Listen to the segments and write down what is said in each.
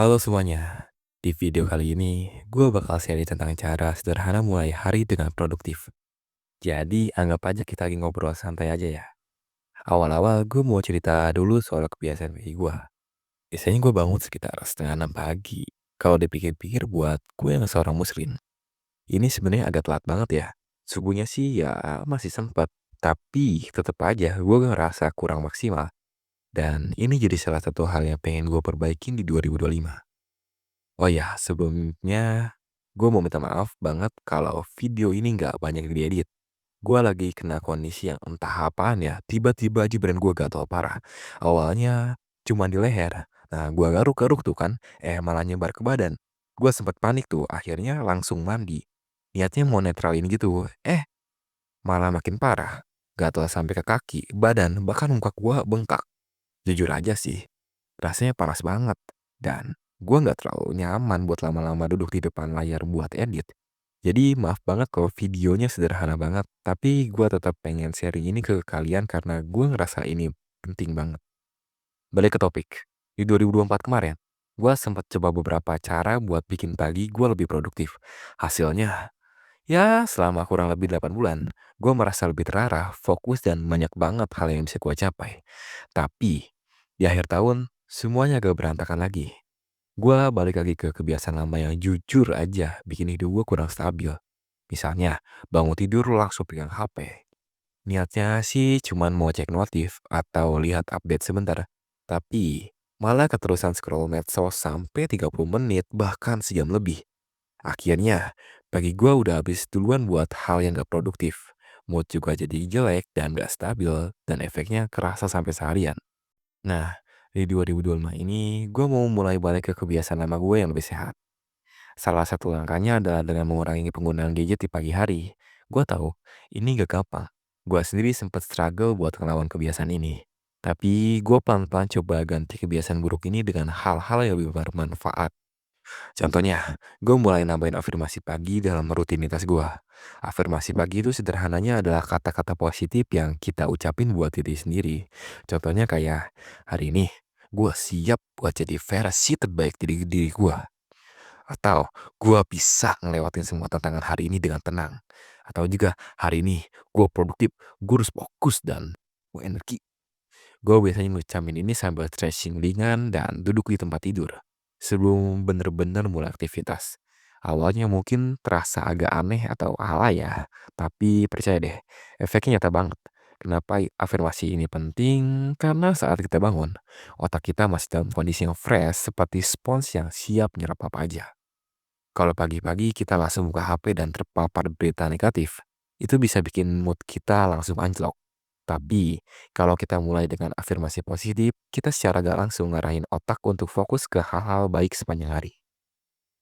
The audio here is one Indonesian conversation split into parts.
Halo semuanya, di video kali ini gue bakal sharing tentang cara sederhana mulai hari dengan produktif. Jadi anggap aja kita lagi ngobrol santai aja ya. Awal-awal gue mau cerita dulu soal kebiasaan pagi gue. Biasanya gue bangun sekitar setengah 6 pagi. Kalau dipikir-pikir buat gue yang seorang muslim, ini sebenarnya agak telat banget ya. Subuhnya sih ya masih sempat, tapi tetap aja gue ngerasa kurang maksimal. Dan ini jadi salah satu hal yang pengen gue perbaikin di 2025. Oh ya, sebelumnya gue mau minta maaf banget kalau video ini nggak banyak diedit. Gue lagi kena kondisi yang entah apaan ya, tiba-tiba aja brand gue gatal parah. Awalnya cuma di leher. Nah, gue garuk-garuk tuh kan, malah nyebar ke badan. Gue sempet panik tuh, akhirnya langsung mandi. Niatnya mau netralin gitu, malah makin parah. Gatal sampai ke kaki, badan, bahkan muka gue bengkak. Jujur aja sih, rasanya panas banget. Dan gue nggak terlalu nyaman buat lama-lama duduk di depan layar buat edit. Jadi maaf banget kalau videonya sederhana banget. Tapi gue tetap pengen sharing ini ke kalian karena gue ngerasa ini penting banget. Balik ke topik. Di 2024 kemarin, gue sempat coba beberapa cara buat bikin pagi gue lebih produktif. Hasilnya, ya selama kurang lebih 8 bulan, gue merasa lebih terarah, fokus, dan banyak banget hal yang bisa gue capai. Tapi, di akhir tahun, semuanya agak berantakan lagi. Gua balik lagi ke kebiasaan lama yang jujur aja bikin hidup gue kurang stabil. Misalnya, bangun tidur langsung pegang HP. Niatnya sih cuman mau cek notif atau lihat update sebentar. Tapi, malah keterusan scroll medsos sampai 30 menit bahkan sejam lebih. Akhirnya, pagi gua udah habis duluan buat hal yang gak produktif. Mood juga jadi jelek dan gak stabil dan efeknya kerasa sampai seharian. Nah, di 2025 ini, gue mau mulai balik ke kebiasaan lama gue yang lebih sehat. Salah satu langkahnya adalah dengan mengurangi penggunaan gadget di pagi hari. Gue tahu, ini gak gampang. Gue sendiri sempat struggle buat ngelawan kebiasaan ini. Tapi gue pelan-pelan coba ganti kebiasaan buruk ini dengan hal-hal yang lebih bermanfaat. Contohnya, gue mulai nambahin afirmasi pagi dalam rutinitas gue. Afirmasi pagi itu sederhananya adalah kata-kata positif yang kita ucapin buat diri sendiri. Contohnya kayak, hari ini gue siap buat jadi versi terbaik diri diri gue. Atau, gue bisa ngelewatin semua tantangan hari ini dengan tenang. Atau juga, hari ini gue produktif, gue harus fokus dan gue energi. Gue biasanya ngucapin ini sambil stretching ringan dan duduk di tempat tidur. Sebelum bener-bener mulai aktivitas. Awalnya mungkin terasa agak aneh atau alay ya. Tapi percaya deh, efeknya nyata banget. Kenapa afirmasi ini penting? Karena saat kita bangun, otak kita masih dalam kondisi yang fresh seperti spons yang siap menyerap apa aja. Kalau pagi-pagi kita langsung buka HP dan terpapar berita negatif, itu bisa bikin mood kita langsung anjlok. Tapi, kalau kita mulai dengan afirmasi positif, kita secara gak langsung ngarahin otak untuk fokus ke hal-hal baik sepanjang hari.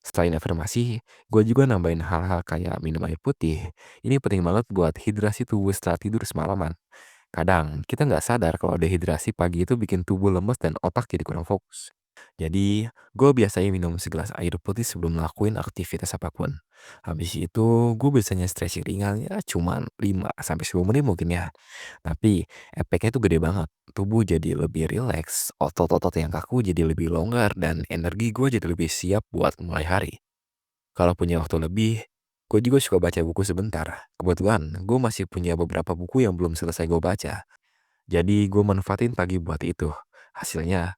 Selain afirmasi, gue juga nambahin hal-hal kayak minum air putih. Ini penting banget buat hidrasi tubuh setelah tidur semalaman. Kadang, kita nggak sadar kalau dehidrasi pagi itu bikin tubuh lemes dan otak jadi kurang fokus. Jadi, gue biasanya minum segelas air putih sebelum ngelakuin aktivitas apapun. Habis itu, gue biasanya stretching ringan ya cuman 5 sampai 10 menit mungkin ya. Tapi efeknya tuh gede banget. Tubuh jadi lebih rileks, otot-otot yang kaku jadi lebih longgar, dan energi gue jadi lebih siap buat mulai hari. Kalau punya waktu lebih, gue juga suka baca buku sebentar. Kebetulan, gue masih punya beberapa buku yang belum selesai gue baca. Jadi gue manfaatin pagi buat itu. Hasilnya,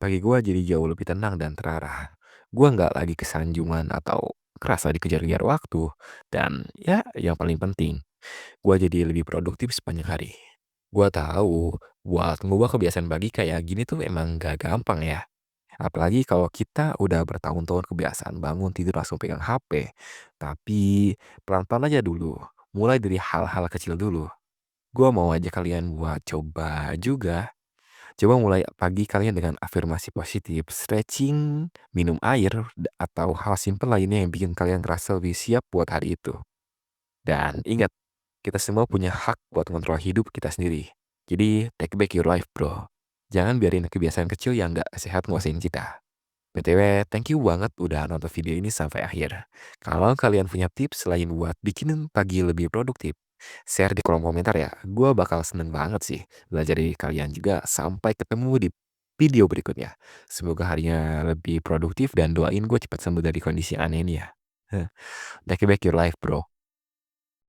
pagi gue jadi jauh lebih tenang dan terarah. Gue nggak lagi kesanjungan atau kerasa dikejar-kejar waktu. Dan ya, yang paling penting, gue jadi lebih produktif sepanjang hari. Gue tahu buat ngubah kebiasaan pagi kayak gini tuh emang gak gampang ya. Apalagi kalau kita udah bertahun-tahun kebiasaan bangun tidur langsung pegang HP. Tapi pelan-pelan aja dulu. Mulai dari hal-hal kecil dulu. Gue mau ajak kalian buat coba juga. Coba mulai pagi kalian dengan afirmasi positif, stretching, minum air, atau hal simpel lainnya yang bikin kalian ngerasa lebih siap buat hari itu. Dan ingat, kita semua punya hak buat kontrol hidup kita sendiri. Jadi, take back your life, bro. Jangan biarin kebiasaan kecil yang gak sehat nguasain kita. BTW, thank you banget udah nonton video ini sampai akhir. Kalau kalian punya tips selain buat bikin pagi lebih produktif, share di kolom komentar ya. Gue bakal seneng banget sih belajar dari kalian juga. Sampai ketemu di video berikutnya. Semoga harinya lebih produktif dan doain gue cepat sembuh dari kondisi aneh ini ya. Take back your life, bro.